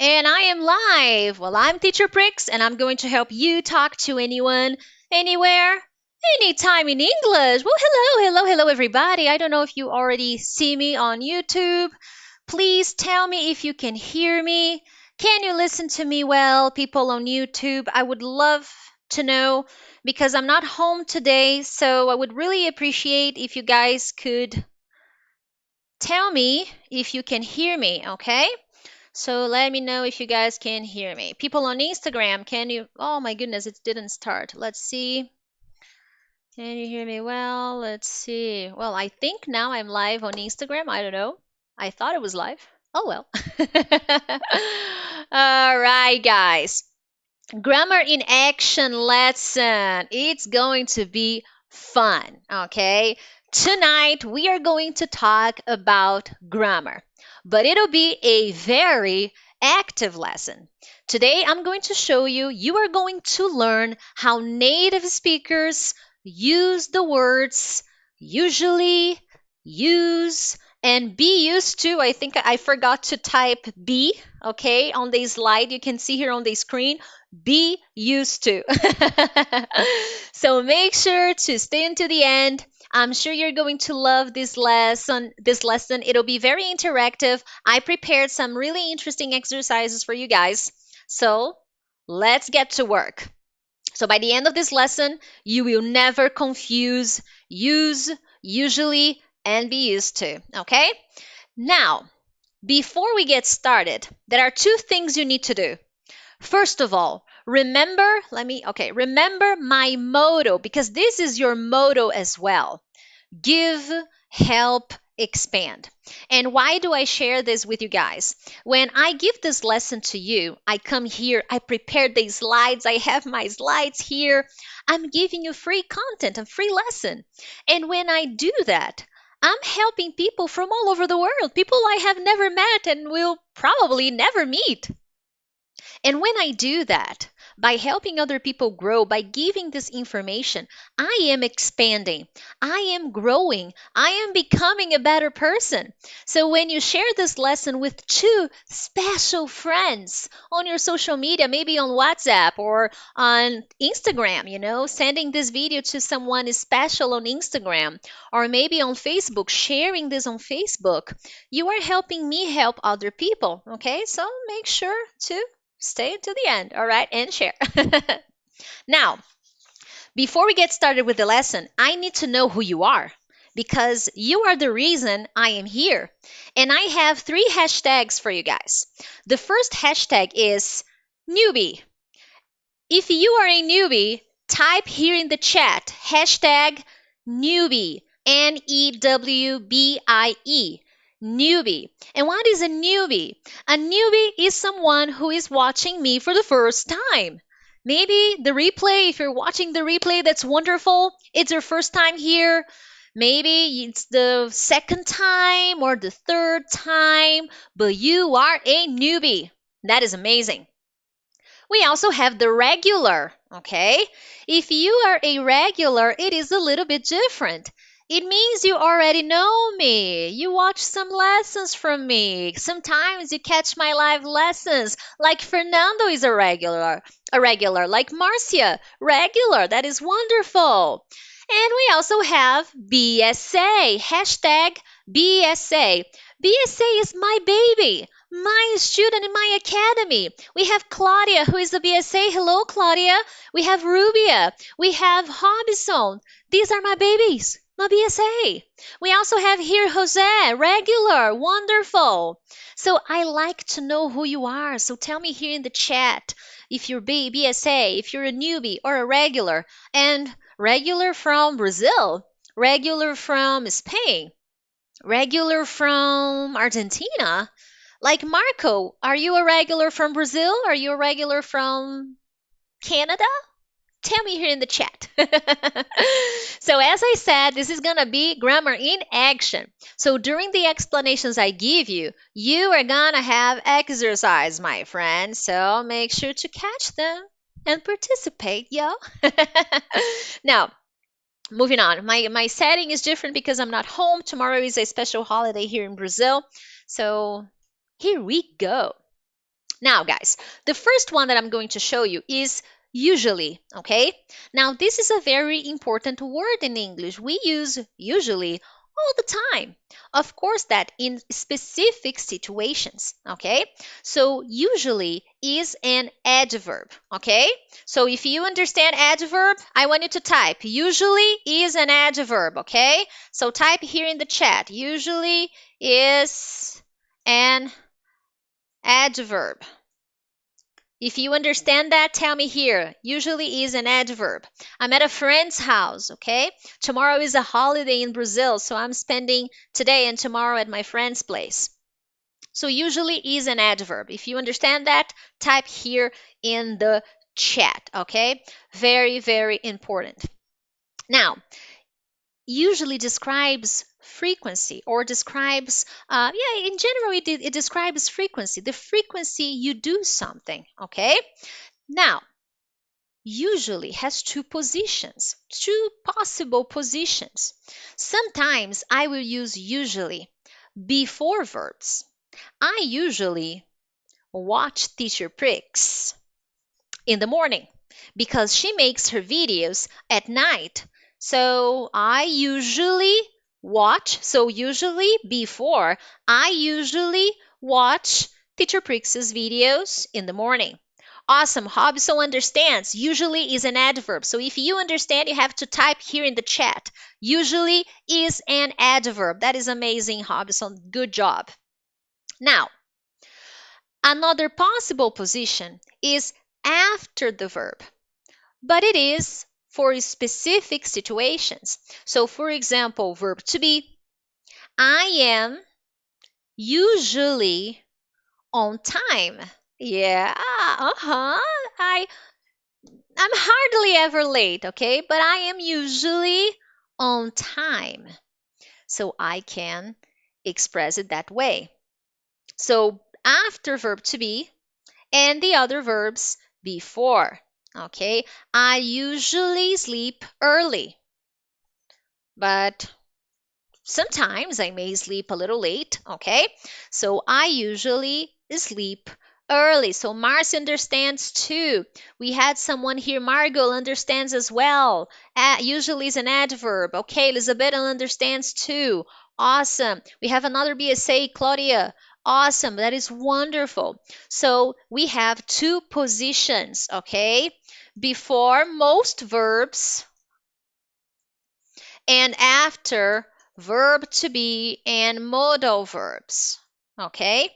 And I am live. Well, I'm Teacher Prix, and I'm going to help you talk to anyone, anywhere, anytime in English. Well, hello, everybody. I don't know if you already see me on YouTube. Please tell me if you can hear me. Can you listen to me well, people on YouTube? I would love to know because I'm not home today, so I would really appreciate if you guys could tell me if you can hear me, okay? So let me know if you guys can hear me. People on Instagram, can you? Oh my goodness, it didn't start. Let's see. Can you hear me well? Let's see. Well, I think now I'm live on Instagram. I don't know. I thought it was live. Oh well. All right, guys. Grammar in action lesson. It's going to be fun, okay? Tonight we are going to talk about grammar, but it'll be a very active lesson. Today I'm going to show you, you are going to learn how native speakers use the words usually, use, and be used to. I think I forgot to type be, okay, on the slide you can see here on the screen. Be used to. So make sure to stay until the end. I'm sure you're going to love this lesson. It'll be very interactive. I prepared some really interesting exercises for you guys. So let's get to work. So by the end of this lesson, you will never confuse use, usually, and be used to. Okay? Now, before we get started, there are two things you need to do. First of all, remember my motto, because this is your motto as well. Give, help, expand. And why do I share this with you guys? When I give this lesson to you, I come here, I prepared these slides, I have my slides here. I'm giving you free content, a free lesson. And when I do that, I'm helping people from all over the world, people I have never met and will probably never meet. And when I do that, by helping other people grow, by giving this information, I am expanding. I am growing. I am becoming a better person. So when you share this lesson with two special friends on your social media, maybe on WhatsApp or on Instagram, sending this video to someone special on Instagram, or maybe on Facebook, sharing this on Facebook, you are helping me help other people. Okay, so make sure to stay until the end, all right, and share. Now, before we get started with the lesson, I need to know who you are because you are the reason I am here. And I have 3 hashtags for you guys. The first hashtag is newbie. If you are a newbie, type here in the chat hashtag newbie, Newbie. Newbie. And what is a newbie? A newbie is someone who is watching me for the first time. Maybe the replay, if you're watching the replay, that's wonderful. It's your first time here. Maybe it's the second time or the third time, but you are a newbie. That is amazing. We also have the regular, okay? If you are a regular, it is a little bit different. It means you already know me. You watch some lessons from me. Sometimes you catch my live lessons. Like Fernando is a regular. Like Marcia, regular. That is wonderful. And we also have BSA, hashtag BSA. BSA is my baby, my student in my academy. We have Claudia, who is the BSA. Hello, Claudia. We have Rubia. We have Hobson. These are my babies, my BSA. We also have here Jose, regular, wonderful. So I like to know who you are. So tell me here in the chat if you're BSA, if you're a newbie or a regular. And regular from Brazil, regular from Spain, regular from Argentina. Like Marco, are you a regular from Brazil? Are you a regular from Canada? Tell me here in the chat. So as I said, this is going to be grammar in action. So during the explanations I give you, you are going to have exercise, my friend. So make sure to catch them and participate, yo. Now, moving on. My setting is different because I'm not home. Tomorrow is a special holiday here in Brazil. So here we go. Now, guys, the first one that I'm going to show you is usually, okay? Now, this is a very important word in English. We use usually all the time. Of course, that in specific situations, okay? So, usually is an adverb, okay? So, if you understand adverb, I want you to type usually is an adverb, okay? So, type here in the chat. Usually is an adverb. If you understand that, tell me here. Usually is an adverb. I'm at a friend's house, okay? Tomorrow is a holiday in Brazil, so I'm spending today and tomorrow at my friend's place. So usually is an adverb. If you understand that, type here in the chat, okay? Very, very important. Now, usually describes frequency or describes in general it describes frequency, the frequency you do something, okay? Now, usually has two positions, two possible positions. Sometimes I will use usually before verbs. I usually watch teacher Prix in the morning because she makes her videos at night. So I usually watch, so usually before, I usually watch Teacher Prix's videos in the morning. Awesome. Hobson understands. Usually is an adverb. So if you understand, you have to type here in the chat. Usually is an adverb. That is amazing, Hobson. Good job. Now, another possible position is after the verb, but it is for specific situations. So, for example, verb to be. I am usually on time. Yeah, I'm hardly ever late, okay? But I am usually on time. So I can express it that way. So after verb to be and the other verbs before, okay? I usually sleep early, but sometimes I may sleep a little late, okay? So I usually sleep early. So Marcy understands too. We had someone here, Margot understands as well. Usually is an adverb. Okay, Elizabeth understands too. Awesome. We have another BSA, Claudia. Awesome. That is wonderful. So we have two positions, okay? Before most verbs and after verb to be and modal verbs. Okay?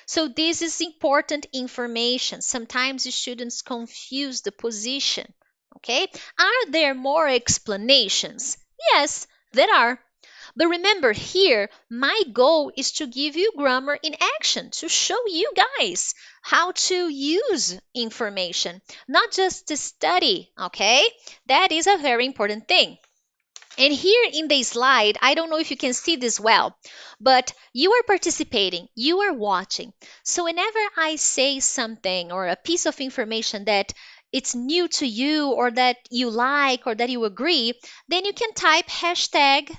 So this is important information. Sometimes the students confuse the position. Okay? Are there more explanations? Yes, there are. But remember here, my goal is to give you grammar in action, to show you guys how to use information, not just to study, okay? That is a very important thing. And here in the slide, I don't know if you can see this well, but you are participating, you are watching. So whenever I say something or a piece of information that it's new to you or that you like or that you agree, then you can type hashtag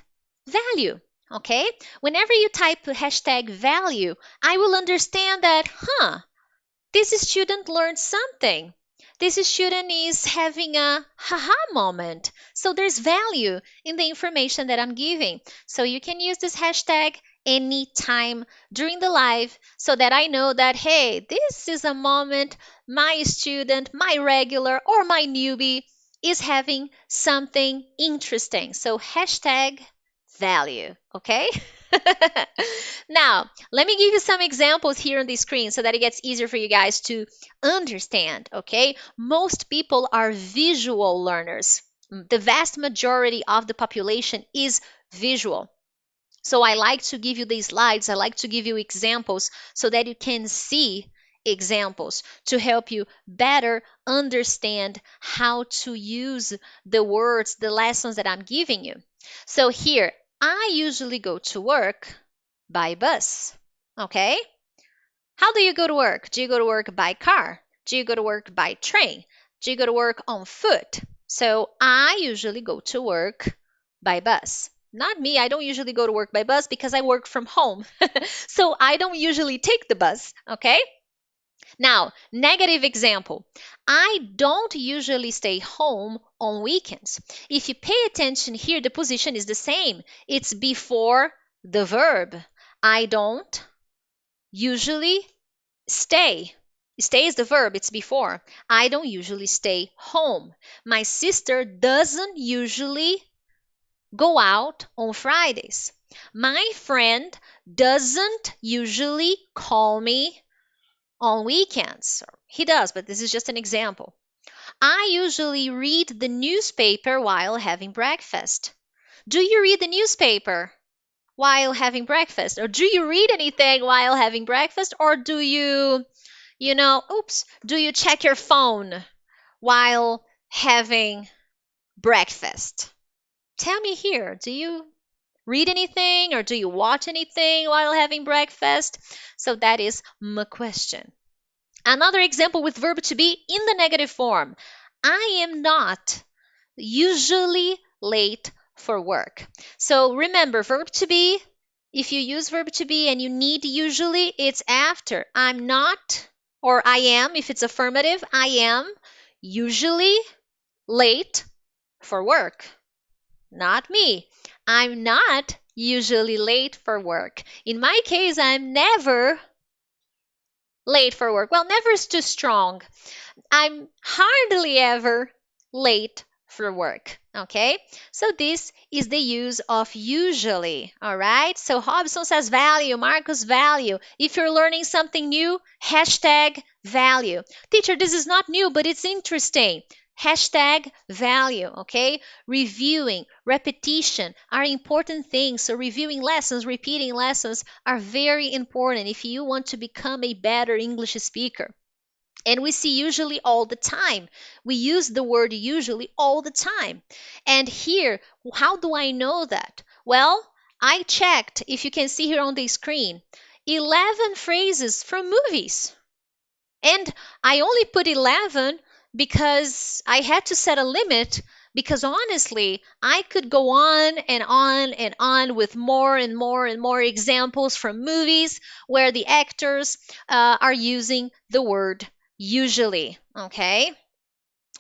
value. Okay? Whenever you type hashtag value, I will understand that, this student learned something. This student is having a haha moment. So there's value in the information that I'm giving. So you can use this hashtag anytime during the live so that I know that, hey, this is a moment my student, my regular, or my newbie is having something interesting. So hashtag value, okay? Now, let me give you some examples here on the screen so that it gets easier for you guys to understand, okay? Most people are visual learners. The vast majority of the population is visual. So I like to give you these slides, I like to give you examples so that you can see examples to help you better understand how to use the words, the lessons that I'm giving you. So here, I usually go to work by bus, okay? How do you go to work? Do you go to work by car? Do you go to work by train? Do you go to work on foot? So I usually go to work by bus. Not me, I don't usually go to work by bus because I work from home. So I don't usually take the bus, okay? Now, negative example. I don't usually stay home on weekends. If you pay attention here, the position is the same. It's before the verb. I don't usually stay. Stay is the verb, it's before. I don't usually stay home. My sister doesn't usually go out on Fridays. My friend doesn't usually call me on weekends. He does, but this is just an example. I usually read the newspaper while having breakfast. Do you read the newspaper while having breakfast? Or do you read anything while having breakfast? Or do do you check your phone while having breakfast? Tell me here, do you read anything or do you watch anything while having breakfast? So that is my question. Another example with verb to be in the negative form. I am not usually late for work. So remember, verb to be, if you use verb to be and you need usually, it's after. I'm not, or I am, if it's affirmative, I am usually late for work. Not me. I'm not usually late for work. In my case, I'm never late for work. Well, never is too strong. I'm hardly ever late for work. Okay, so this is the use of usually. All right, so Hobson says value, Marcus value. If you're learning something new, hashtag value. Teacher, this is not new, but it's interesting. Hashtag value, okay? Reviewing, repetition are important things. So reviewing lessons, repeating lessons are very important if you want to become a better English speaker. And we see usually all the time. We use the word usually all the time. And here, how do I know that? Well, I checked, if you can see here on the screen, 11 phrases from movies. And I only put 11 because I had to set a limit, because honestly, I could go on and on and on with more and more and more examples from movies where the actors are using the word usually. Okay?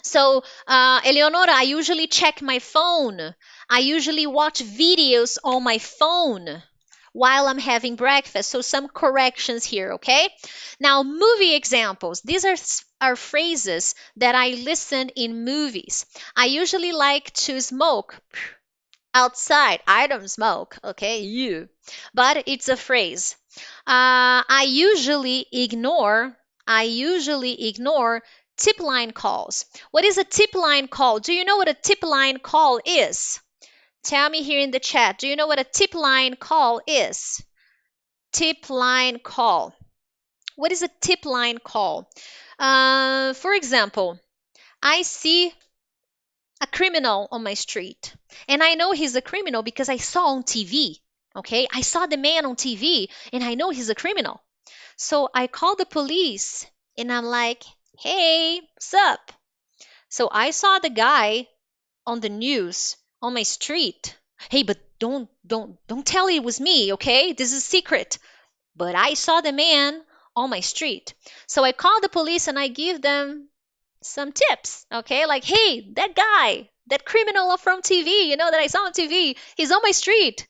So, Eleonora, I usually check my phone. I usually watch videos on my phone while I'm having breakfast. So, some corrections here, okay? Now, movie examples. These are phrases that I listen in movies. I usually like to smoke outside. I don't smoke, okay? You. But it's a phrase. I usually ignore tip line calls. What is a tip line call? Do you know what a tip line call is? Tell me here in the chat. Do you know what a tip line call is? Tip line call. What is a tip line call? For example, I see a criminal on my street, and I know he's a criminal because I saw on TV. Okay, I saw the man on TV, and I know he's a criminal. So I call the police, and I'm like, "Hey, what's up?" So I saw the guy on the news on my street. Hey, but don't tell it was me, okay? This is a secret. But I saw the man on my street. So I call the police and I give them some tips, okay? Like, hey, that guy, that criminal from TV, that I saw on TV, he's on my street.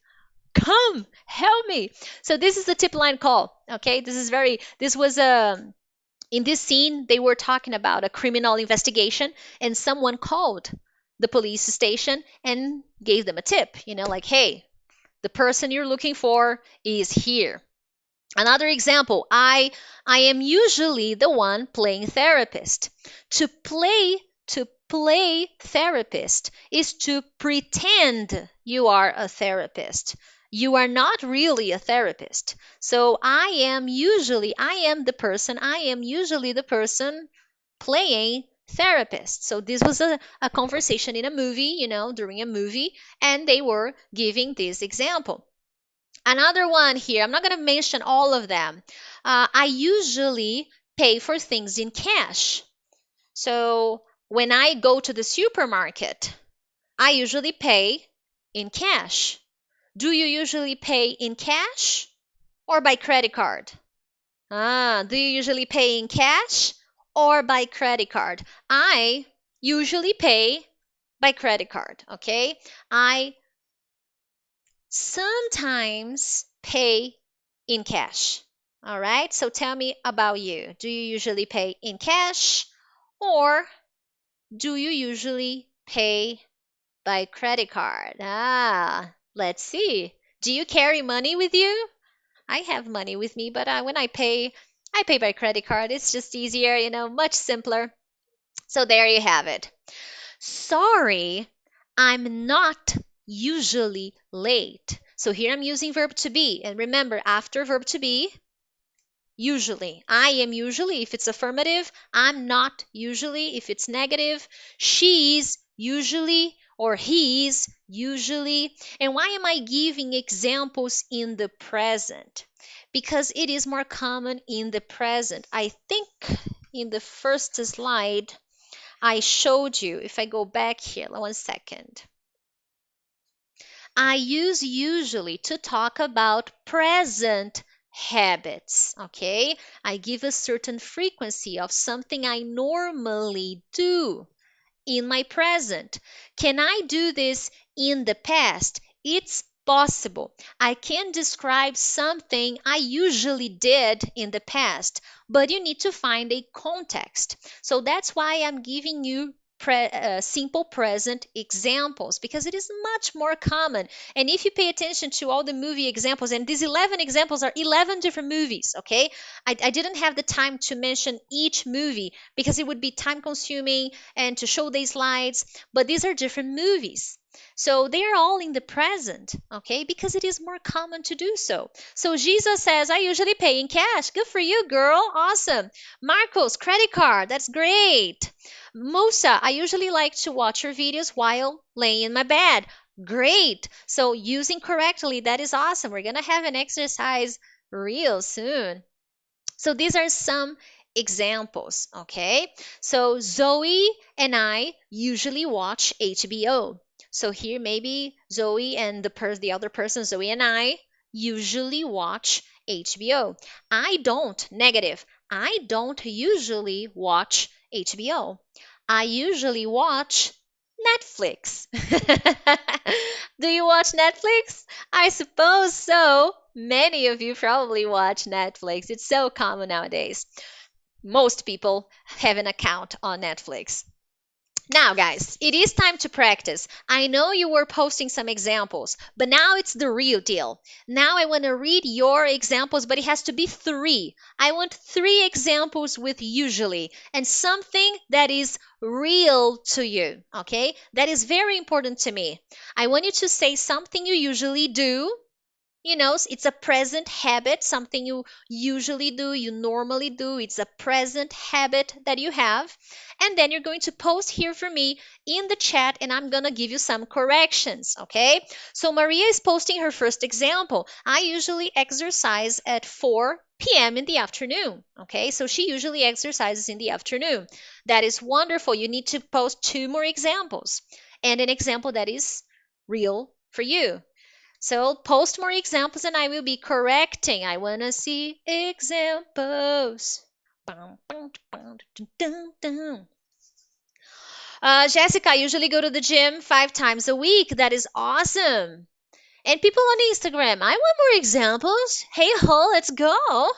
Come, help me. So this is the tip line call, okay? This was in this scene, they were talking about a criminal investigation, and someone called the police station and gave them a tip, like, hey, the person you're looking for is here. Another example, I am usually the one playing therapist. To play therapist is to pretend you are a therapist. You are not really a therapist. So I am usually the person playing therapist. So this was a conversation in a movie, during a movie, and they were giving this example. Another one here, I'm not going to mention all of them. I usually pay for things in cash. So when I go to the supermarket, I usually pay in cash. Do you usually pay in cash or by credit card? Do you usually pay in cash or by credit card? I usually pay by credit card, okay? I sometimes pay in cash. All right? So tell me about you. Do you usually pay in cash or do you usually pay by credit card? Let's see. Do you carry money with you? I have money with me, but when I pay by credit card. It's just easier, much simpler. So there you have it. Sorry, I'm not usually late. So here I'm using verb to be. And remember, after verb to be, usually. I am usually if it's affirmative. I'm not usually if it's negative. She's usually or he's usually. And why am I giving examples in the present? Because it is more common in the present. I think in the first slide I showed you, if I go back here, 1 second. I use usually to talk about present habits, okay? I give a certain frequency of something I normally do in my present. Can I do this in the past? It's possible. I can describe something I usually did in the past, but you need to find a context. So that's why I'm giving you simple present examples because it is much more common. And if you pay attention to all the movie examples, and these 11 examples are 11 different movies, okay? I didn't have the time to mention each movie because it would be time consuming and to show these slides, but these are different movies. So they are all in the present, okay? Because it is more common to do so. So Jesus says, I usually pay in cash. Good for you, girl. Awesome. Marcos, credit card. That's great. Musa, I usually like to watch your videos while laying in my bed. Great. So using correctly, that is awesome. We're going to have an exercise real soon. So these are some examples, okay? So Zoe and I usually watch HBO. So here maybe Zoe and the other person, Zoe and I usually watch HBO. I don't, negative. I don't usually watch HBO. I usually watch Netflix. Do you watch Netflix? I suppose so. Many of you probably watch Netflix. It's so common nowadays. Most people have an account on Netflix. Now, guys, it is time to practice. I know you were posting some examples, but now it's the real deal. Now I want to read your examples, but it has to be 3. I want 3 examples with usually and something that is real to you, okay? That is very important to me. I want you to say something you usually do. It's a present habit, something you usually do, you normally do. It's a present habit that you have. And then you're going to post here for me in the chat, and I'm going to give you some corrections, okay? So Maria is posting her first example. I usually exercise at 4 p.m. in the afternoon, okay? So she usually exercises in the afternoon. That is wonderful. You need to post 2 more examples and an example that is real for you. So post more examples and I will be correcting. I want to see examples. Jessica, I usually go to the gym 5 times a week. That is awesome. And people on Instagram, I want more examples. Hey ho, let's go.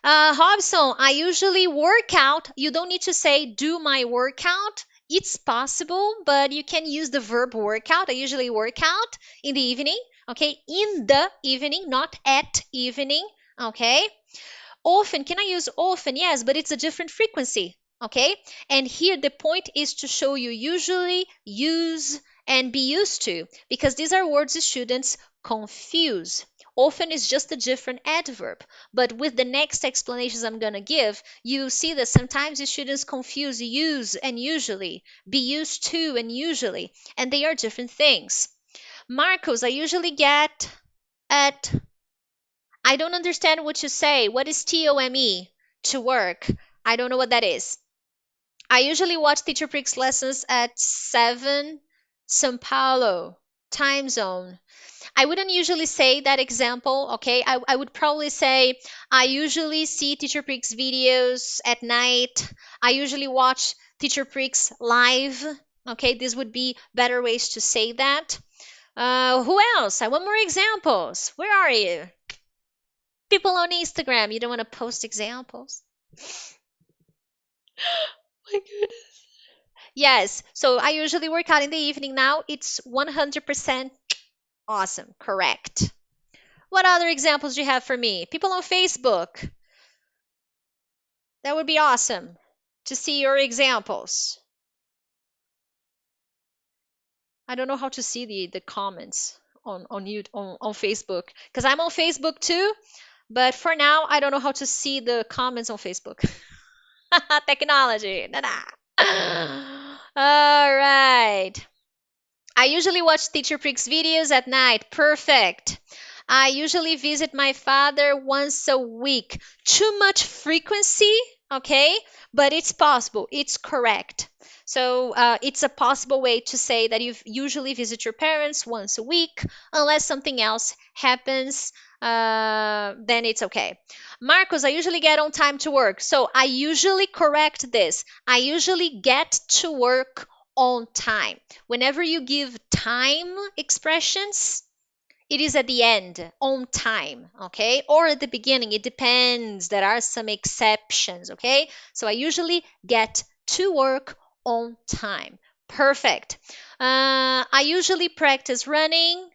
Hobson, I usually work out. You don't need to say do my workout. It's possible, but you can use the verb workout. I usually work out in the evening. Okay, in the evening, not at evening. Okay, often, can I use often? Yes, but it's a different frequency. Okay, and here the point is to show you usually, use, and be used to, because these are words the students confuse. Often is just a different adverb, but with the next explanations I'm going to give, you see that sometimes the students confuse use and usually, be used to and usually, and they are different things. Marcos, I usually get at, I don't understand what you say. What is TOME? To work. I don't know what that is. I usually watch Teacher Prix lessons at 7 São Paulo time zone. I wouldn't usually say that example, okay? I would probably say I usually see Teacher Prix videos at night. I usually watch Teacher Prix live. Okay, this would be better ways to say that. Who else? I want more examples. Where are you? People on Instagram, you don't want to post examples. My goodness. Yes, so I usually work out in the evening now. It's 100% awesome, correct. What other examples do you have for me? People on Facebook. That would be awesome to see your examples. I don't know how to see the comments on Facebook because I'm on Facebook too, but for now I don't know how to see the comments on Facebook. Technology. All right. I usually watch Teacher Prix videos at night. Perfect. I usually visit my father once a week. Too much frequency, okay? But it's possible. It's correct. So it's a possible way to say that you usually visit your parents once a week, unless something else happens. Then it's okay. Marcos, I usually get on time to work. So I usually correct this. I usually get to work on time. Whenever you give time expressions, it is at the end, on time, okay? Or at the beginning, it depends. There are some exceptions, okay? So I usually get to work on time. Perfect. I usually practice running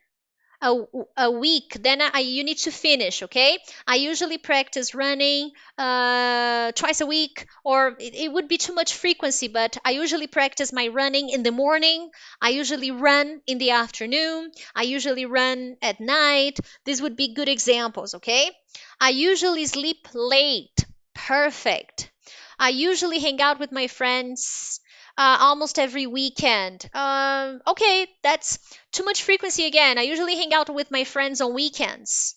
a, a week, then you need to finish, okay? I usually practice running twice a week, or it would be too much frequency, but I usually practice my running in the morning. I usually run in the afternoon. I usually run at night. These would be good examples, okay? I usually sleep late. Perfect. I usually hang out with my friends almost every weekend. Okay, that's too much frequency again. I usually hang out with my friends on weekends.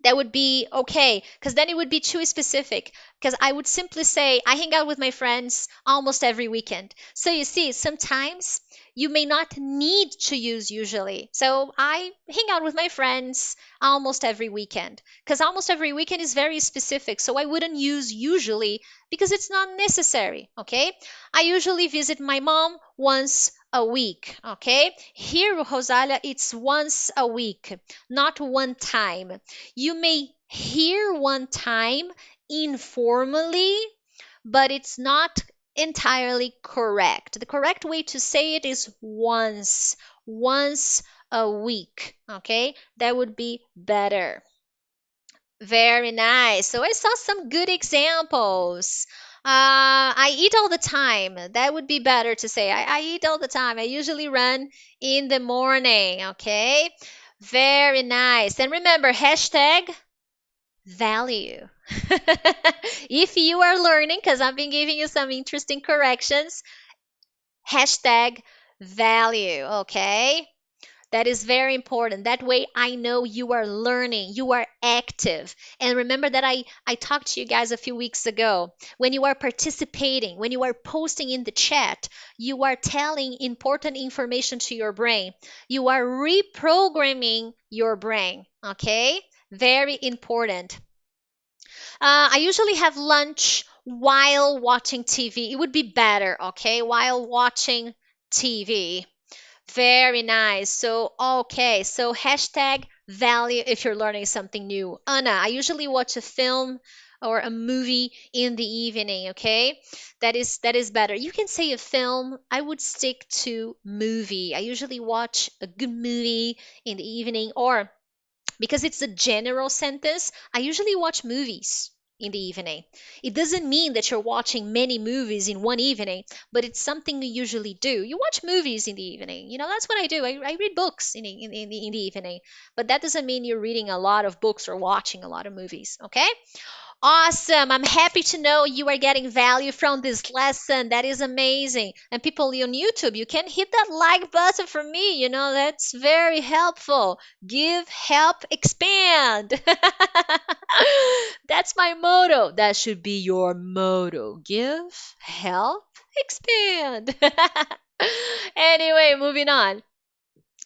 That would be okay, because then it would be too specific. Because I would simply say, I hang out with my friends almost every weekend. So you see, sometimes you may not need to use usually. So I hang out with my friends almost every weekend. Because almost every weekend is very specific. So I wouldn't use usually because it's not necessary. Okay. I usually visit my mom once a week. Okay. Here, Rosalia, it's once a week, not one time. You may hear one time informally, but it's not entirely correct. The correct way to say it is once a week. Okay, that would be better. Very nice. So I saw some good examples. I eat all the time. That would be better to say. I eat all the time. I usually run in the morning. Okay. Very nice. And remember, hashtag value. If you are learning, because I've been giving you some interesting corrections, hashtag value. Okay. That is very important. That way I know you are learning, you are active. And remember that I talked to you guys a few weeks ago. When you are participating, when you are posting in the chat, you are telling important information to your brain. You are reprogramming your brain. Okay? Very important. I usually have lunch while watching TV. It would be better, okay? While watching TV. Very nice. So, okay. So, hashtag value if you're learning something new. Anna, I usually watch a film or a movie in the evening, okay? That is better. You can say a film. I would stick to movie. I usually watch a good movie in the evening, or because it's a general sentence, I usually watch movies in the evening. It doesn't mean that you're watching many movies in one evening, but it's something you usually do. You watch movies in the evening. That's what I do. I read books in the evening, but that doesn't mean you're reading a lot of books or watching a lot of movies, okay? Awesome. I'm happy to know you are getting value from this lesson. That is amazing. And people on YouTube, you can hit that like button for me. That's very helpful. Give, help, expand. That's my motto. That should be your motto. Give, help, expand. Anyway, moving on.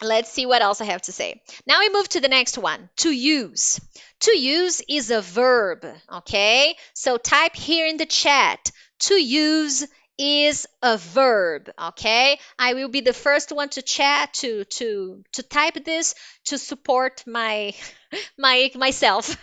Let's see what else I have to say. Now we move to the next one. To use. To use is a verb. Okay. So type here in the chat. To use is a verb. Okay. I will be the first one to chat to type this to support myself.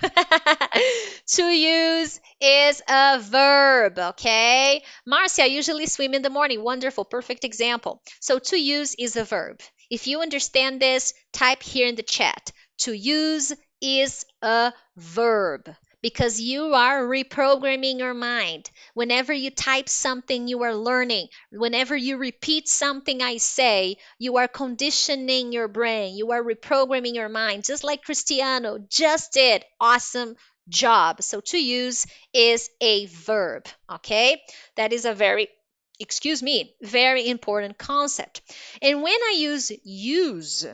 To use is a verb, okay? Marcia, I usually swim in the morning. Wonderful, perfect example. So to use is a verb. If you understand this, type here in the chat. To use is a verb because you are reprogramming your mind. Whenever you type something, you are learning. Whenever you repeat something I say, you are conditioning your brain. You are reprogramming your mind, just like Cristiano just did. Awesome job. So to use is a verb, okay? That is a very important concept. And when I use,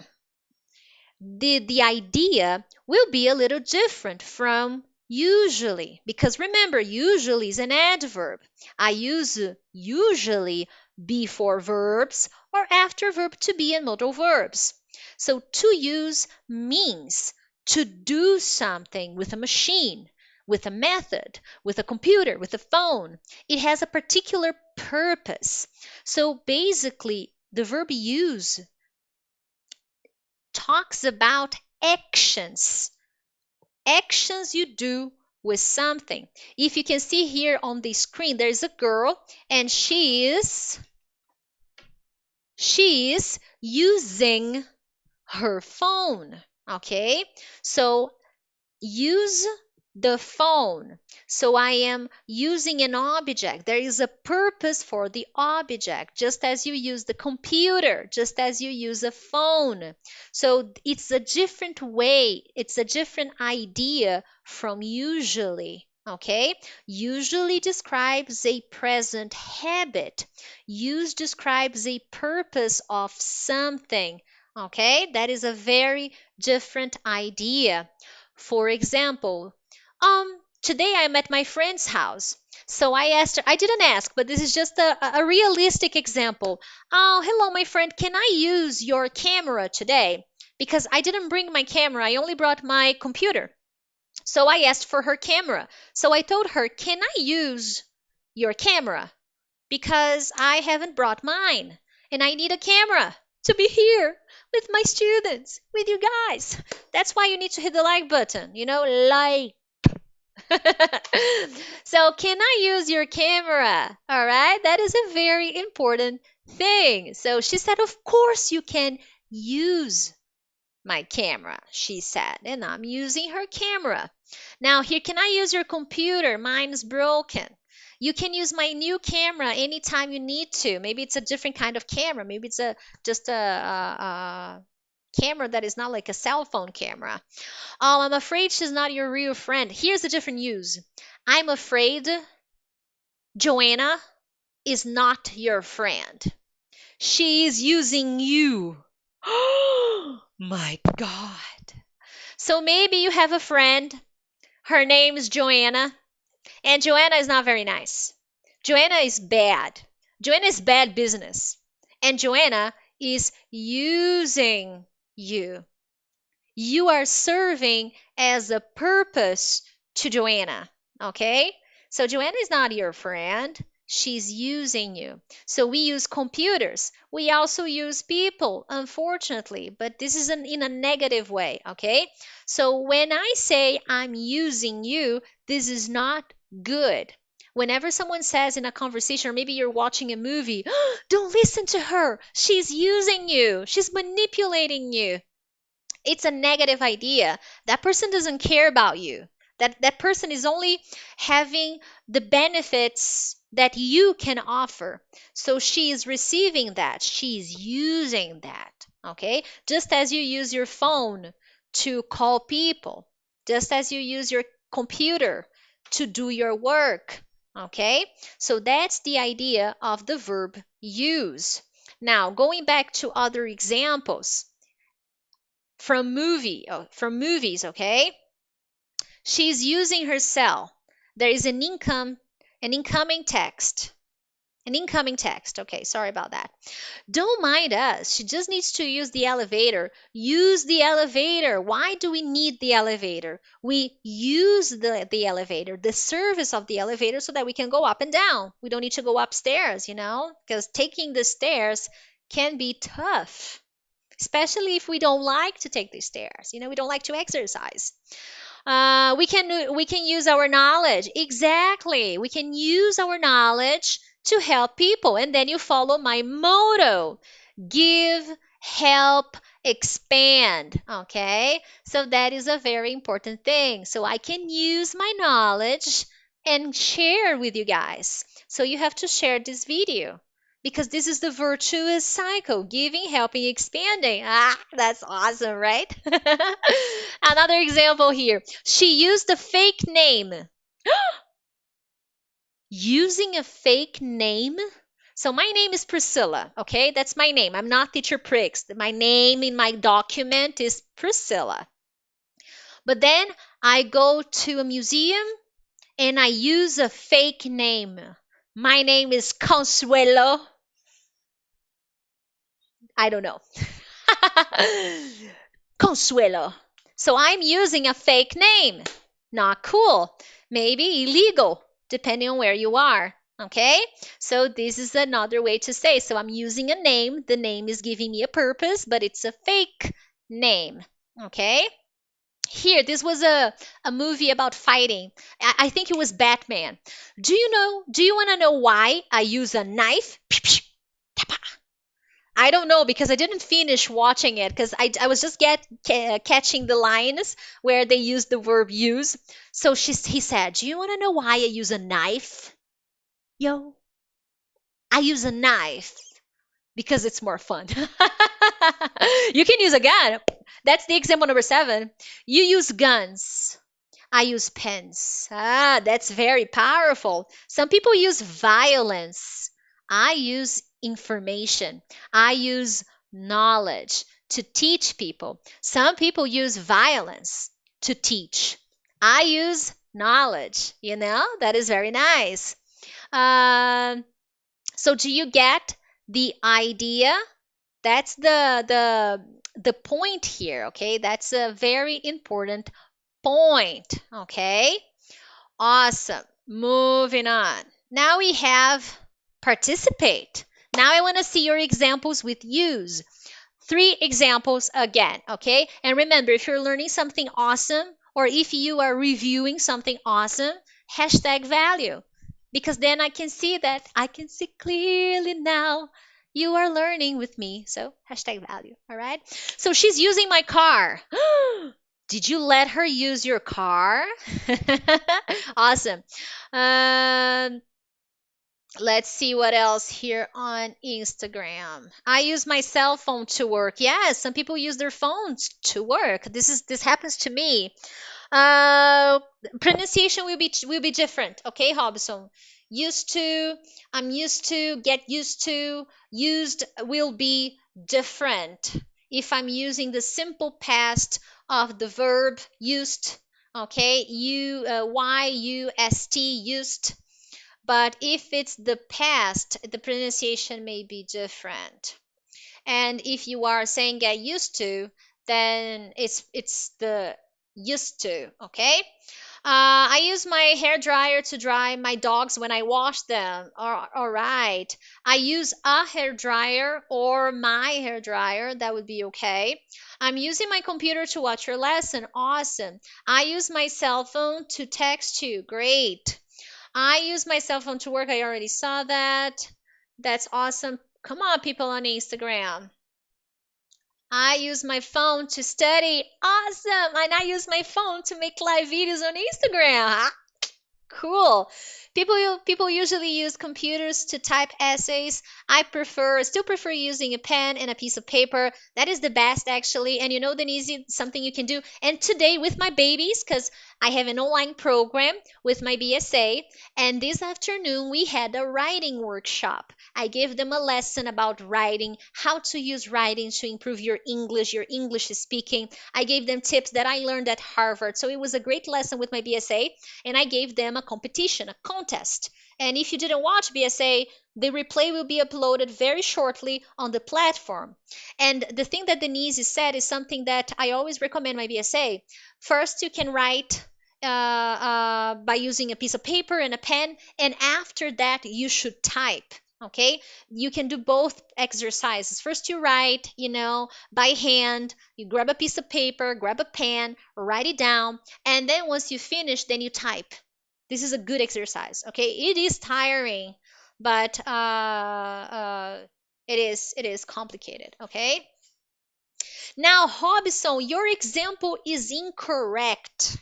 the idea will be a little different from usually, because remember, usually is an adverb. I use usually before verbs or after verb to be and modal verbs. So to use means to do something with a machine, with a method, with a computer, with a phone. It has a particular purpose. So basically, the verb use talks about actions you do with something. If you can see here on the screen, there's a girl and she is using her phone. Okay, so use the phone. So I am using an object. There is a purpose for the object, just as you use the computer, just as you use a phone. So it's a different way, it's a different idea from usually. Okay, usually describes a present habit. Use describes a purpose of something. Okay, that is a very different idea. For example, today I'm at my friend's house. So I asked her, I didn't ask, but this is just a realistic example. Oh, hello, my friend, can I use your camera today? Because I didn't bring my camera, I only brought my computer. So I asked for her camera. So I told her, can I use your camera? Because I haven't brought mine and I need a camera to be here with my students, with you guys. That's why you need to hit the like button, like. So, can I use your camera? All right, that is a very important thing. So she said, of course you can use my camera, she said, and I'm using her camera. Now, here, can I use your computer? Mine's broken. You can use my new camera anytime you need to. Maybe it's a different kind of camera. Maybe it's just a camera that is not like a cell phone camera. Oh, I'm afraid she's not your real friend. Here's a different use. I'm afraid Joanna is not your friend. She's using you. Oh my God. So maybe you have a friend. Her name is Joanna. And Joanna is not very nice. Joanna is bad. Joanna is bad business. And Joanna is using you. You are serving as a purpose to Joanna. Okay? So Joanna is not your friend. She's using you. So we use computers. We also use people, unfortunately, but this is in a negative way. Okay? So when I say I'm using you, this is not good. Whenever someone says in a conversation, or maybe you're watching a movie, don't listen to her. She's using you. She's manipulating you. It's a negative idea. That person doesn't care about you. That person is only having the benefits that you can offer. So she is receiving that. She's using that. Okay? Just as you use your phone to call people, just as you use your computer to do your work. Okay? So that's the idea of the verb use. Now, going back to other examples from movies, okay? She's using her cell. There is an incoming text. An incoming text. Okay, sorry about that. Don't mind us. She just needs to use the elevator. Use the elevator. Why do we need the elevator? We use the elevator, the service of the elevator, so that we can go up and down. We don't need to go upstairs, because taking the stairs can be tough, especially if we don't like to take the stairs. We don't like to exercise. We can use our knowledge. Exactly. We can use our knowledge to help people. And then you follow my motto: give, help, expand. Okay? So that is a very important thing. So I can use my knowledge and share with you guys. So you have to share this video, because this is the virtuous cycle: giving, helping, expanding. That's awesome, right? Another example here. She used a fake name. Using a fake name? So my name is Priscilla, okay? That's my name. I'm not Teacher Prix. My name in my document is Priscilla. But then I go to a museum and I use a fake name. My name is Consuelo. I don't know. Consuelo. So I'm using a fake name. Not cool. Maybe illegal, depending on where you are. Okay? So this is another way to say. So I'm using a name. The name is giving me a purpose, but it's a fake name. Okay? Here, this was a movie about fighting. I think it was Batman. Do you want to know why I use a knife? I don't know, because I didn't finish watching it, because I was just catching the lines where they use the verb use. So he said, "Do you want to know why I use a knife? Yo, I use a knife because it's more fun." You can use a gun. That's the example number 7. You use guns. I use pens. That's very powerful. Some people use violence. I use information. I use knowledge to teach people. Some people use violence to teach. I use knowledge. That is very nice. So do you get the idea? That's the point here, okay? That's a very important point. Okay, awesome. Moving on. Now we have participate. Now I want to see your examples with use. 3 examples again, okay? And remember, if you're learning something awesome, or if you are reviewing something awesome, hashtag value, because then I can see clearly now you are learning with me. So hashtag value. All right. So she's using my car. Did you let her use your car? Awesome. Let's see what else here on Instagram. I use my cell phone to work. Yes, some people use their phones to work. This happens to me. Pronunciation will be different. Okay, Hobson. Used to, I'm used to, get used to, used will be different. If I'm using the simple past of the verb used, okay, used, used. But if it's the past, the pronunciation may be different. And if you are saying get used to, then it's the used to, okay? I use my hair dryer to dry my dogs when I wash them. All right. I use a hair dryer or my hair dryer. That would be okay. I'm using my computer to watch your lesson. Awesome. I use my cell phone to text you. Great. I use my cell phone to work. I already saw that. That's awesome. Come on, people on Instagram. I use my phone to study. Awesome. And I use my phone to make live videos on Instagram. Cool. People usually use computers to type essays. I still prefer using a pen and a piece of paper. That is the best, actually. And Denise, something you can do. And today with my babies, because I have an online program with my BSA, and this afternoon we had a writing workshop. I gave them a lesson about writing, how to use writing to improve your English speaking. I gave them tips that I learned at Harvard. So it was a great lesson with my BSA, and I gave them a competition, a contest. And if you didn't watch BSA, the replay will be uploaded very shortly on the platform. And the thing that Denise said is something that I always recommend my BSA. First, you can write by using a piece of paper and a pen, and after that, you should type. Okay, you can do both exercises. First, you write, by hand. You grab a piece of paper, grab a pen, write it down, and then once you finish, then you type. This is a good exercise. Okay, it is tiring, but it is complicated. Okay. Now, Hobson, your example is incorrect.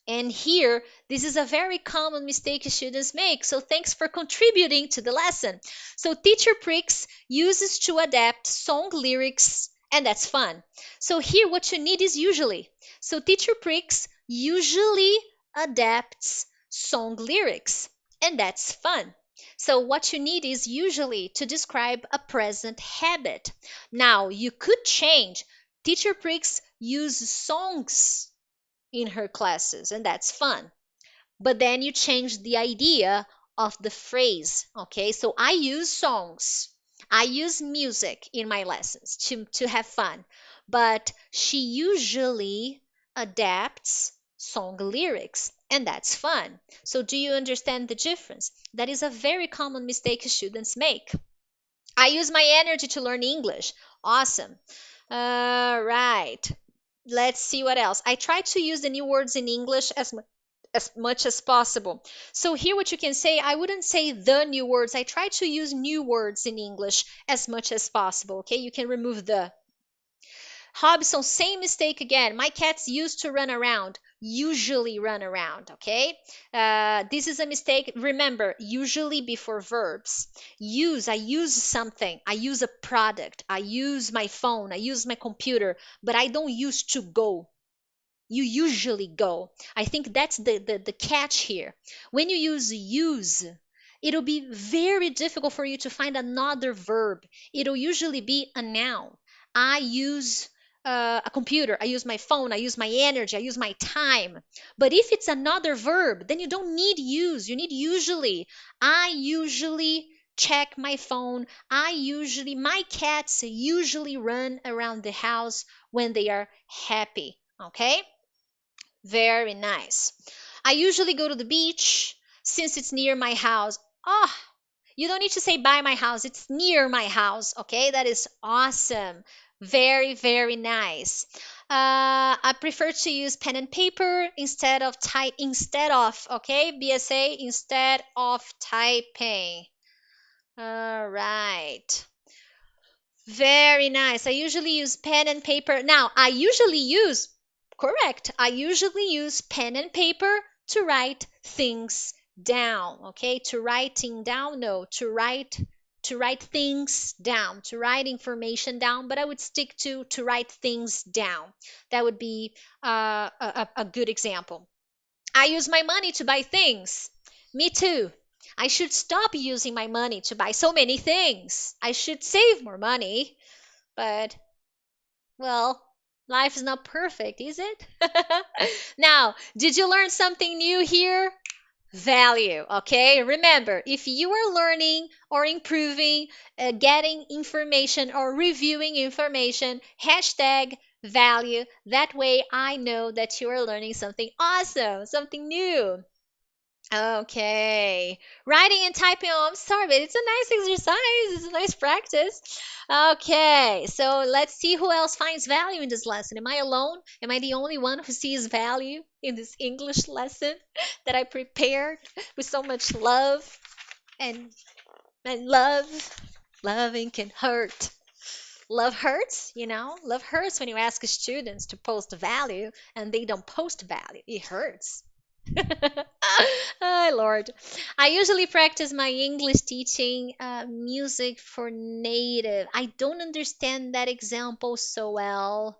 And here, this is a very common mistake students make. So thanks for contributing to the lesson. So teacher Prix uses to adapt song lyrics, and that's fun. So here, what you need is usually. So teacher Prix usually adapts song lyrics, and that's fun. So what you need is usually to describe a present habit. Now, you could change. Teacher Prix uses songs in her classes, and that's fun. But then you change the idea of the phrase. Okay, so I use songs, I use music in my lessons to have fun, but she usually adapts song lyrics, and that's fun. So do you understand the difference? That is a very common mistake students make. I use my energy to learn English. Awesome. Right. Let's see what else. I try to use the new words in English as much as possible. So here what you can say, I wouldn't say the new words. I try to use new words in English as much as possible. Okay, you can remove the. Hobson, same mistake again. My cats used to run around, usually run around. Okay, this is a mistake. Remember, usually before verbs. Use, I use something. I use a product. I use my phone. I use my computer, but I don't use to go. You usually go. I think that's the catch here. When you use, it'll be very difficult for you to find another verb. It'll usually be a noun. I use a computer, I use my phone, I use my energy, I use my time. But if it's another verb, then you don't need use. You need usually. I usually check my phone. My cats usually run around the house when they are happy. Okay? Very nice. I usually go to the beach since it's near my house. Ah, you don't need to say by my house, it's near my house. Okay, that is awesome. Very, very nice. I prefer to use pen and paper instead of, okay, BSA, instead of typing. All right. Very nice. I usually use pen and paper. Now, correct, I usually use pen and paper to write things down. Okay, to writing down, no, to write things down, to write information down, but I would stick to write things down. That would be a good example. I use my money to buy things. Me too. I should stop using my money to buy so many things. I should save more money. But, well, life is not perfect, is it? Now, did you learn something new here? Value, okay? Remember, if you are learning or improving, getting information or reviewing information, hashtag value. That way I know that you are learning something awesome, something new. Okay. Writing and typing. Oh, I'm sorry, but it's a nice exercise. It's a nice practice. Okay. So let's see who else finds value in this lesson. Am I alone? Am I the only one who sees value in this English lesson that I prepared with so much love and love? Loving can hurt. Love hurts, Love hurts when you ask students to post value and they don't post value. It hurts. Oh, Lord. I usually practice my English teaching music for native. I don't understand that example so well.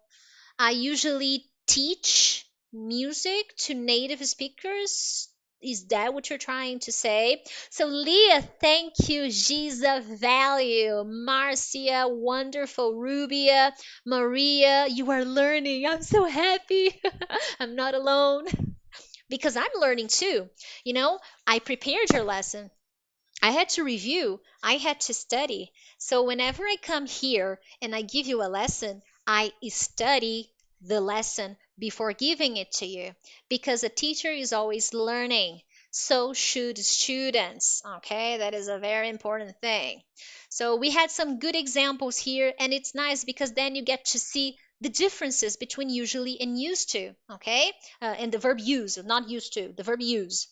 I usually teach music to native speakers. Is that what you're trying to say? So, Leah, thank you. Giza, value. Marcia, wonderful. Rubia, Maria, you are learning. I'm so happy. I'm not alone. because I'm learning too. You know, I prepared your lesson. I had to review, I had to study. So whenever I come here and I give you a lesson, I study the lesson before giving it to you because a teacher is always learning. So should students. Okay, that is a very important thing. So we had some good examples here, and it's nice because then you get to see the differences between usually and used to. Okay, and the verb use, not used to, the verb use.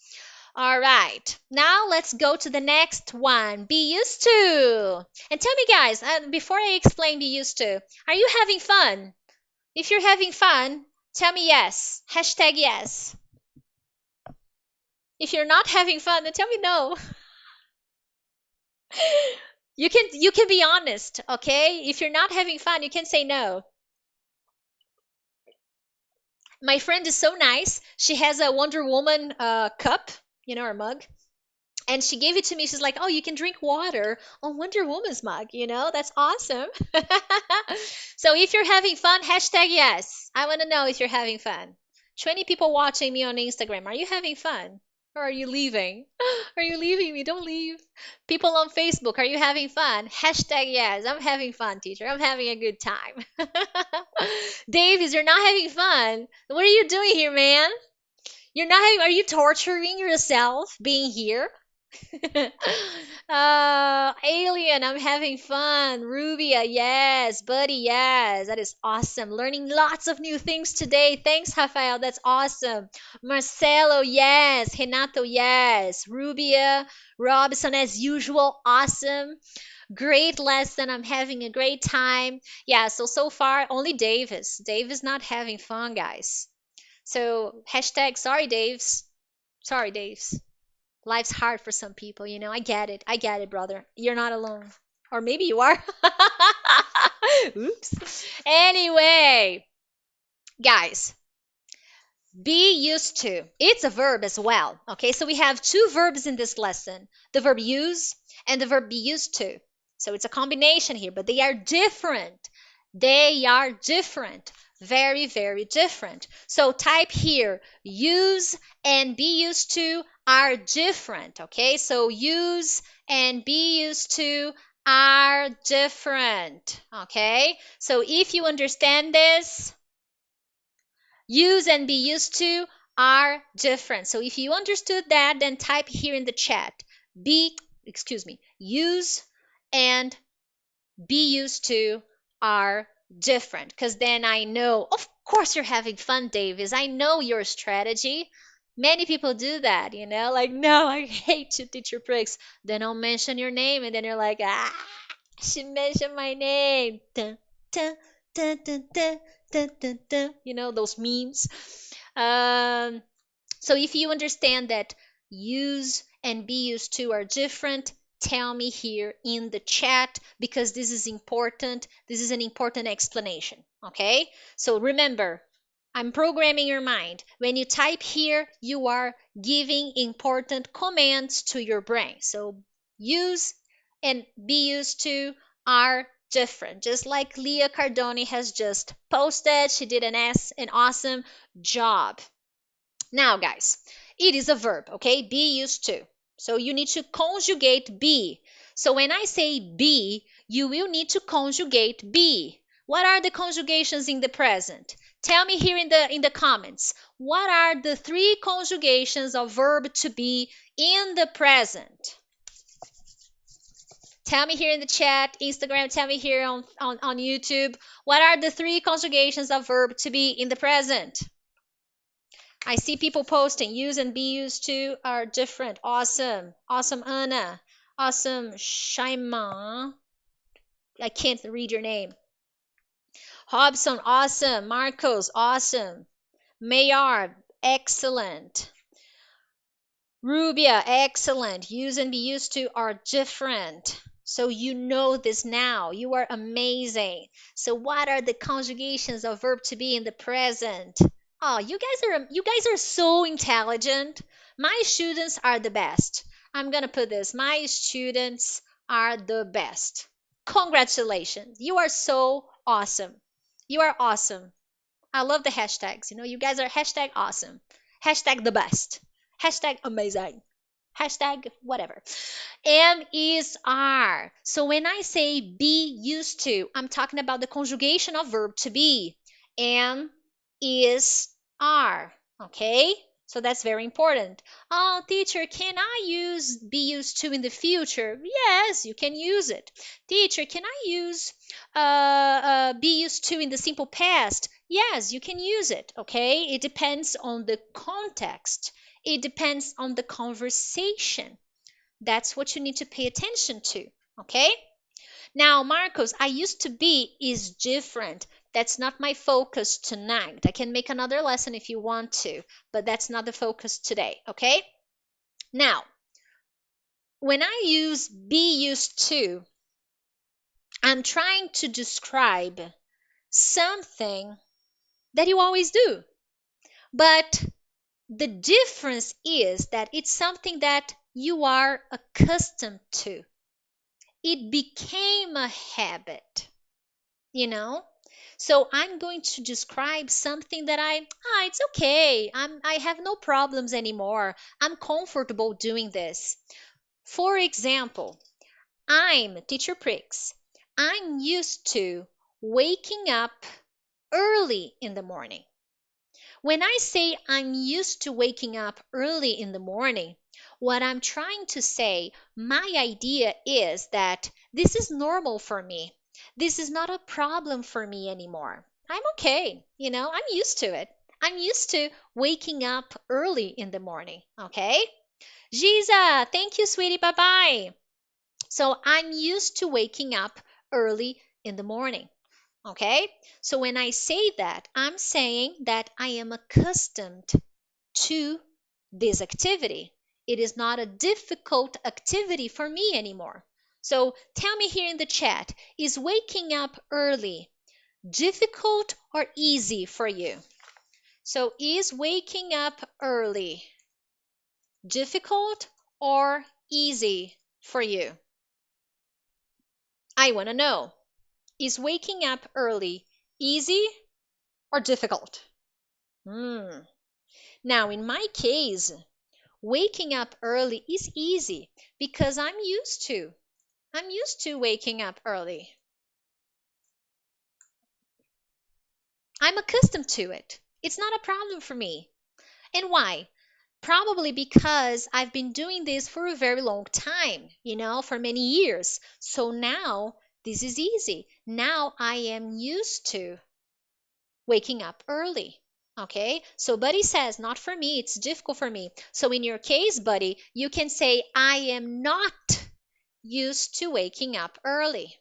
All right, now let's go to the next one. Be used to. And tell me, guys, before I explain be used to, are you having fun? If you're having fun, tell me yes. Hashtag yes. If you're not having fun, then tell me no. You can be honest, okay? If you're not having fun, you can say no. My friend is so nice. She has a Wonder Woman cup, or mug. And she gave it to me. She's like, "Oh, you can drink water on Wonder Woman's mug. That's awesome." So if you're having fun, hashtag yes. I want to know if you're having fun. 20 people watching me on Instagram. Are you having fun? Or are you leaving? Are you leaving me? Don't leave. People on Facebook, are you having fun? Hashtag yes. I'm having fun, teacher. I'm having a good time. Davis, you're not having fun. What are you doing here, man? You're not having, are you torturing yourself being here? Alien, I'm having fun. Rubia, yes. Buddy, yes. That is awesome. Learning lots of new things today. Thanks, Rafael. That's awesome. Marcelo, yes. Renato, yes. Rubia, Robson, as usual, awesome. Great lesson. I'm having a great time. Yeah, so far, only Davis. Davis not having fun, guys. So, hashtag sorry, Daves. Sorry, Daves. Life's hard for some people, I get it. I get it, brother. You're not alone. Or maybe you are. Oops. Anyway, guys, be used to. It's a verb as well. Okay, so we have two verbs in this lesson, the verb use and the verb be used to. So it's a combination here, but they are different. They are different. Very, very different. So type here, use and be used to are different. Okay, so use and be used to are different. Okay, so if you understand this, use and be used to are different. So if you understood that, then type here in the chat. Use and be used to are different. Because then I know, of course, you're having fun, Davis. I know your strategy. Many people do that, like, no, I hate you, teacher Pricks. Then I'll mention your name, and then you're like, she mentioned my name. Dun, dun, dun, dun, dun, dun, dun, dun. Those memes. Um, so if you understand that use and be used to are different, tell me here in the chat because this is important. This is an important explanation. Okay? So remember, I'm programming your mind. When you type here, you are giving important commands to your brain. So use and be used to are different. Just like Leah Cardoni has just posted, she did an awesome job. Now, guys, it is a verb, okay? Be used to. So you need to conjugate be. So when I say be, you will need to conjugate be. What are the conjugations in the present? Tell me here in the comments. What are the three conjugations of verb to be in the present? Tell me here in the chat, Instagram, tell me here on YouTube. What are the three conjugations of verb to be in the present? I see people posting use and be used to are different. Awesome. Awesome, Anna. Awesome, Shaima. I can't read your name. Hobson, awesome. Marcos, awesome. Mayard, excellent. Rubia, excellent. Use and be used to are different. So you know this now. You are amazing. So what are the conjugations of verb to be in the present? Oh, you guys are so intelligent. My students are the best. I'm going to put this. My students are the best. Congratulations. You are so awesome. You are awesome. I love the hashtags. You guys are hashtag awesome. Hashtag the best. Hashtag amazing. Hashtag whatever. Am is are. So when I say be used to, I'm talking about the conjugation of verb to be. Am is are. Okay? So that's very important. Oh, teacher, can I use be used to in the future? Yes, you can use it. Teacher, can I use be used to in the simple past? Yes, you can use it. Okay? It depends on the context, it depends on the conversation. That's what you need to pay attention to. Okay? Now, Marcos, I used to be is different. That's not my focus tonight. I can make another lesson if you want to, but that's not the focus today. Okay? Now, when I use be used to, I'm trying to describe something that you always do. But the difference is that it's something that you are accustomed to. It became a habit, you know? So I'm going to describe something that it's okay. I have no problems anymore. I'm comfortable doing this. For example, I'm teacher Prix. I'm used to waking up early in the morning. When I say I'm used to waking up early in the morning, what I'm trying to say, my idea is that this is normal for me. This is not a problem for me anymore. I'm okay. I'm used to it. I'm used to waking up early in the morning. Okay? Giza, thank you, sweetie. Bye bye. So I'm used to waking up early in the morning. Okay? So when I say that, I'm saying that I am accustomed to this activity. It is not a difficult activity for me anymore. So tell me here in the chat, is waking up early difficult or easy for you? So is waking up early difficult or easy for you? I want to know. Is waking up early easy or difficult? Hmm. Now, in my case, waking up early is easy because I'm used to. I'm used to waking up early. I'm accustomed to it. It's not a problem for me. And why? Probably because I've been doing this for a very long time, for many years. So now this is easy. Now I am used to waking up early. Okay, so Buddy says, not for me, it's difficult for me. So in your case, Buddy, you can say, I am not used to waking up early.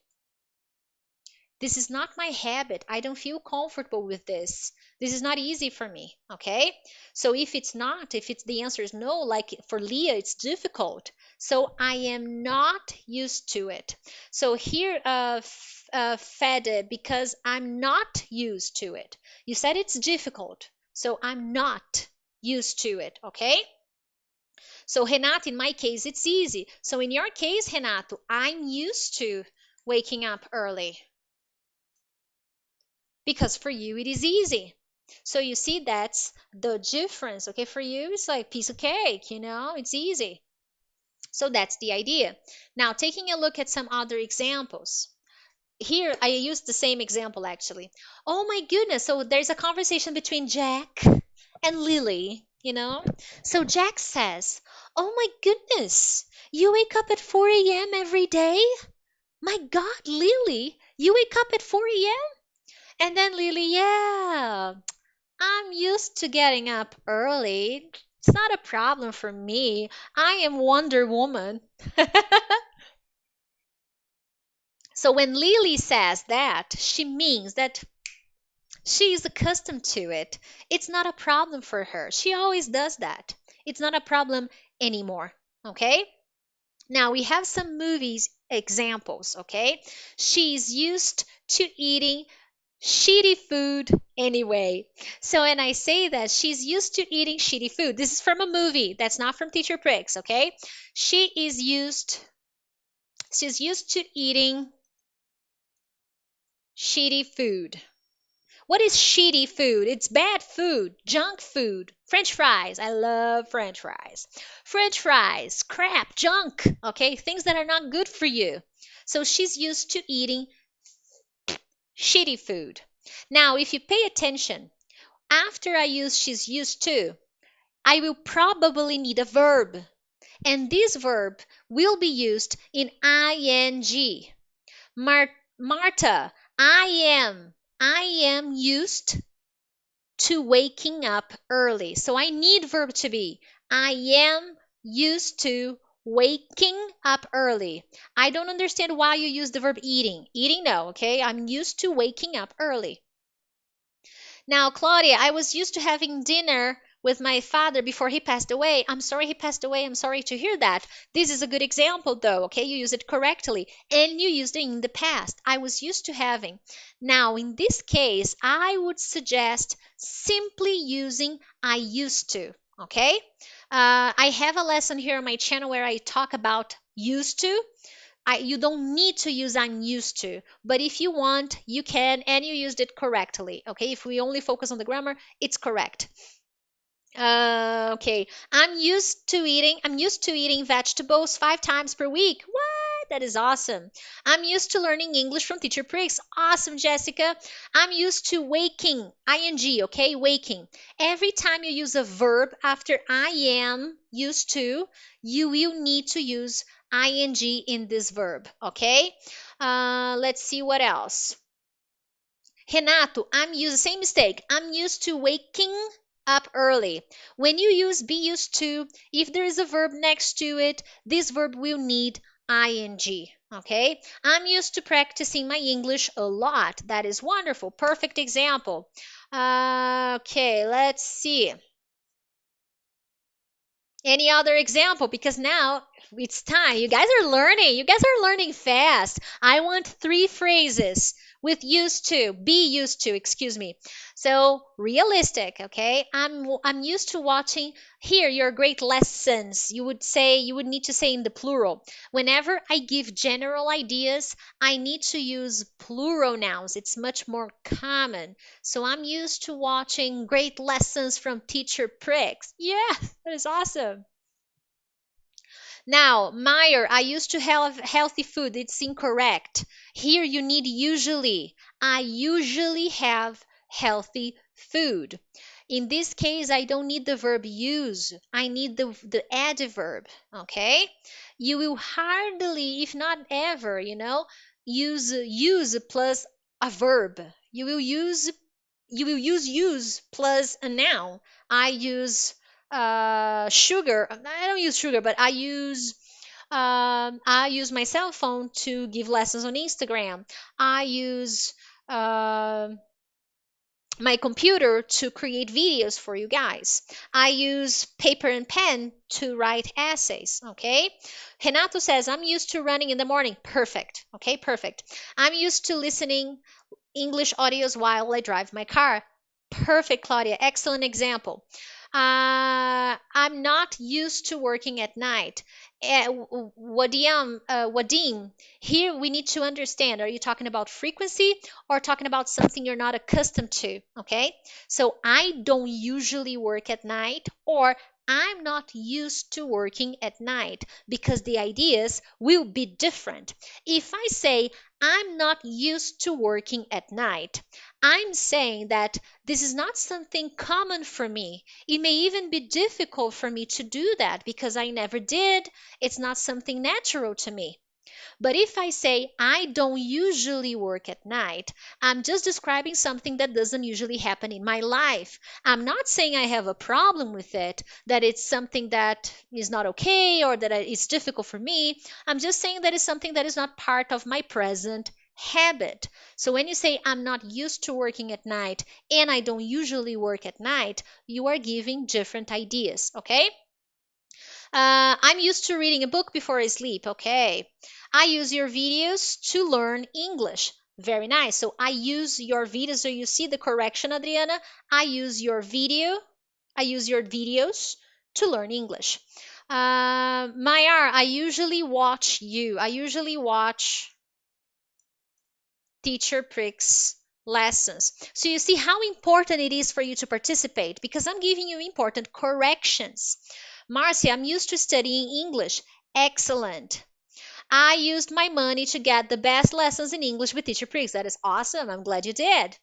This is not my habit. I don't feel comfortable with this. This is not easy for me. Okay, so if it's not, if it's the answer is no, like for Leah, it's difficult. So I am not used to it. So here, Fed, because I'm not used to it. You said it's difficult, so I'm not used to it. Okay. So Renato, in my case, it's easy. So in your case, Renato, I'm used to waking up early because for you it is easy. So you see, that's the difference. Okay, for you it's like piece of cake, it's easy. So that's the idea. Now, taking a look at some other examples. Here I used the same example actually. Oh my goodness, so there's a conversation between Jack and Lily. So Jack says, oh my goodness, you wake up at 4 a.m. every day? My God, Lily, you wake up at 4 a.m.? And then Lily, yeah, I'm used to getting up early. It's not a problem for me. I am Wonder Woman. So when Lily says that, she means that she is accustomed to it. It's not a problem for her. She always does that. It's not a problem anymore. Okay? Now we have some movies examples. Okay? She's used to eating shitty food anyway. So when I say that she's used to eating shitty food, this is from a movie. That's not from Teacher Pricks, okay? She's used to eating shitty food. What is shitty food? It's bad food, junk food. French fries. I love French fries. French fries, crap, junk. Okay, things that are not good for you. So she's used to eating shitty food. Now, if you pay attention, after I use she's used to, I will probably need a verb. And this verb will be used in ing. Marta, I am used to waking up early. So I need verb to be. I am used to waking up early. I don't understand why you use the verb eating. Eating, no, okay? I'm used to waking up early. Now, Claudia, I was used to having dinner with my father before he passed away. I'm sorry he passed away. I'm sorry to hear that. This is a good example, though, okay? You use it correctly and you used it in the past. I was used to having. Now, in this case, I would suggest simply using I used to, okay? I have a lesson here on my channel where I talk about used to. You don't need to use I'm used to, but if you want, you can, and you used it correctly. Okay, if we only focus on the grammar, it's correct. Okay, I'm used to eating vegetables 5 times per week. What? That is awesome. I'm used to learning English from Teacher Prix. Awesome, Jessica. I'm used to waking, ing, okay, waking. Every time you use a verb after I am used to, you will need to use ing in this verb, okay? Let's see what else. Renato, same mistake. I'm used to waking up early. When you use be used to, if there is a verb next to it, this verb will need ing. Okay? I'm used to practicing my English a lot. That is wonderful. Perfect example. Okay, let's see. Any other example? Because now it's time. You guys are learning. You guys are learning fast. I want 3 phrases with used to, be used to, excuse me. So realistic, okay? I'm used to watching here your great lessons. You would need to say in the plural. Whenever I give general ideas, I need to use plural nouns. It's much more common. So I'm used to watching great lessons from Teacher Prix. Yeah, that is awesome. Now, Meyer, I used to have healthy food. It's incorrect. Here you need usually. I usually have healthy food. In this case, I don't need the verb use. I need the adverb. Okay? You will hardly, if not ever, use plus a verb. You will use plus a noun. I use sugar. I don't use sugar, but I use my cell phone to give lessons on Instagram. I use my computer to create videos for you guys. I use paper and pen to write essays. Okay. Renato says, I'm used to running in the morning. Perfect. Okay, perfect. I'm used to listening English audios while I drive my car. Perfect, Claudia. Excellent example. I'm not used to working at night. Wadim, here we need to understand, are you talking about frequency or talking about something you're not accustomed to? Okay, so I don't usually work at night, or I'm not used to working at night, because the ideas will be different. If I say I'm not used to working at night, I'm saying that this is not something common for me. It may even be difficult for me to do that because I never did. It's not something natural to me. But if I say I don't usually work at night, I'm just describing something that doesn't usually happen in my life. I'm not saying I have a problem with it, that it's something that is not okay or that it's difficult for me. I'm just saying that it's something that is not part of my present habit. So when you say I'm not used to working at night and I don't usually work at night, you are giving different ideas, okay? I'm used to reading a book before I sleep. Okay. I use your videos to learn English. Very nice. So I use your videos. So you see the correction, Adriana? I use your video. I use your videos to learn English. Mayar, I usually watch you. I usually watch Teacher Pricks lessons. So you see how important it is for you to participate because I'm giving you important corrections. Marcia, I'm used to studying English. Excellent. I used my money to get the best lessons in English with Teacher Prix. That is awesome. I'm glad you did.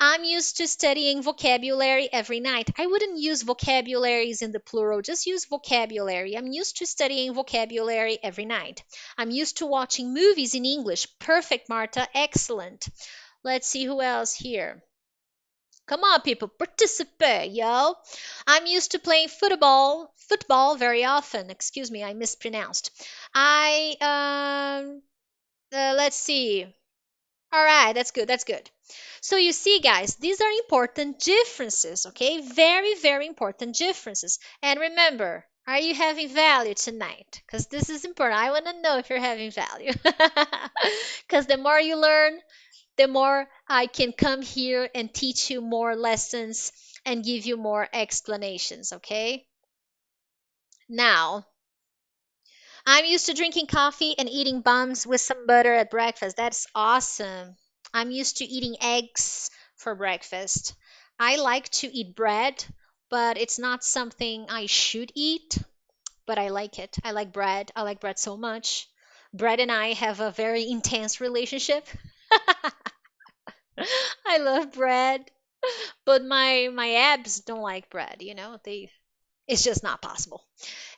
I'm used to studying vocabulary every night. I wouldn't use vocabularies in the plural, just use vocabulary. I'm used to studying vocabulary every night. I'm used to watching movies in English. Perfect, Marta. Excellent. Let's see who else here. Come on, people, participate, yo. I'm used to playing football very often. Excuse me, I mispronounced. I let's see. All right, that's good. That's good. So you see, guys, these are important differences, okay? Very, very important differences. And remember, are you having value tonight? Because this is important. I want to know if you're having value. Because the more you learn, the more I can come here and teach you more lessons and give you more explanations, okay? Now, I'm used to drinking coffee and eating buns with some butter at breakfast. That's awesome. I'm used to eating eggs for breakfast. I like to eat bread, but it's not something I should eat, but I like it. I like bread. I like bread so much. Bread and I have a very intense relationship. I love bread, but my abs don't like bread, They it's just not possible.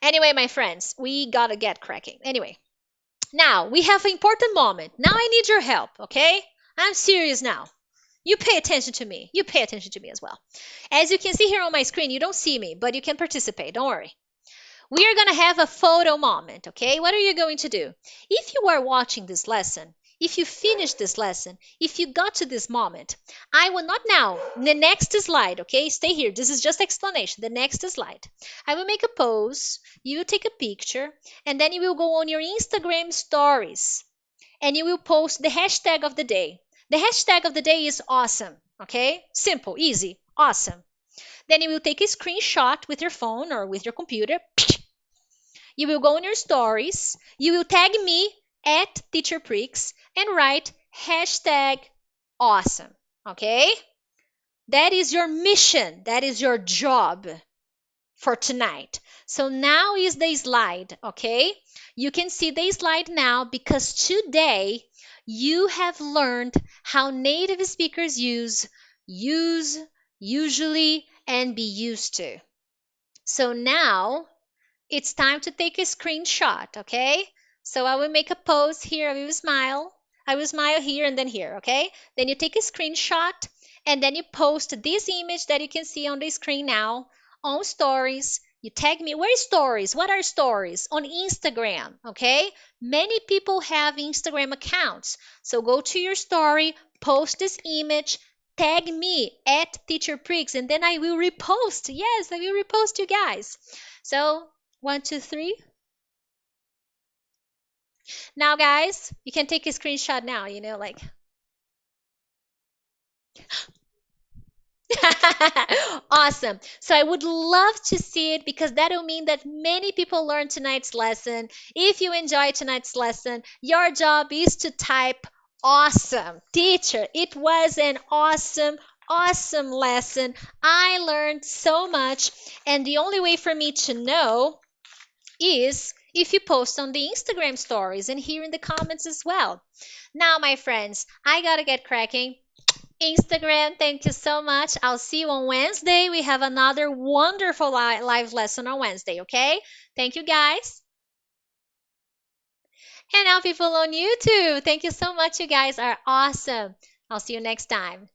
Anyway, my friends, we got to get cracking. Anyway, now we have an important moment. Now I need your help, okay? I'm serious now. You pay attention to me. You pay attention to me as well. As you can see here on my screen, you don't see me, but you can participate. Don't worry. We are going to have a photo moment, okay? What are you going to do? If you are watching this lesson, if you finish this lesson, if you got to this moment, I will not now, the next slide, okay? Stay here. This is just explanation. The next slide. I will make a pose, you will take a picture, and then you will go on your Instagram stories and you will post the hashtag of the day. The hashtag of the day is awesome, okay? Simple, easy, awesome. Then you will take a screenshot with your phone or with your computer. You will go on your stories. You will tag me at Teacher Prix and write hashtag awesome. Okay? That is your mission. That is your job for tonight. So now is the slide. Okay? You can see the slide now because today you have learned how native speakers use, usually, and be used to. So now it's time to take a screenshot, okay? So I will make a pose here. I will smile. I will smile here and then here, okay? Then you take a screenshot and then you post this image that you can see on the screen now on stories. You tag me. Where is stories? What are stories? On Instagram, okay? Many people have Instagram accounts. So go to your story, post this image, tag me at Teacher Prix, and then I will repost. Yes, I will repost you guys. So 1, 2, 3. Now, guys, you can take a screenshot now, like. Awesome. So I would love to see it because that'll mean that many people learned tonight's lesson. If you enjoyed tonight's lesson, your job is to type awesome. Teacher, it was an awesome, awesome lesson. I learned so much. And the only way for me to know is if you post on the Instagram stories and here in the comments as well. Now, my friends, I gotta get cracking. Instagram, thank you so much. I'll see you on Wednesday. We have another wonderful live lesson on Wednesday, okay? Thank you, guys. And now, people on YouTube, thank you so much. You guys are awesome. I'll see you next time.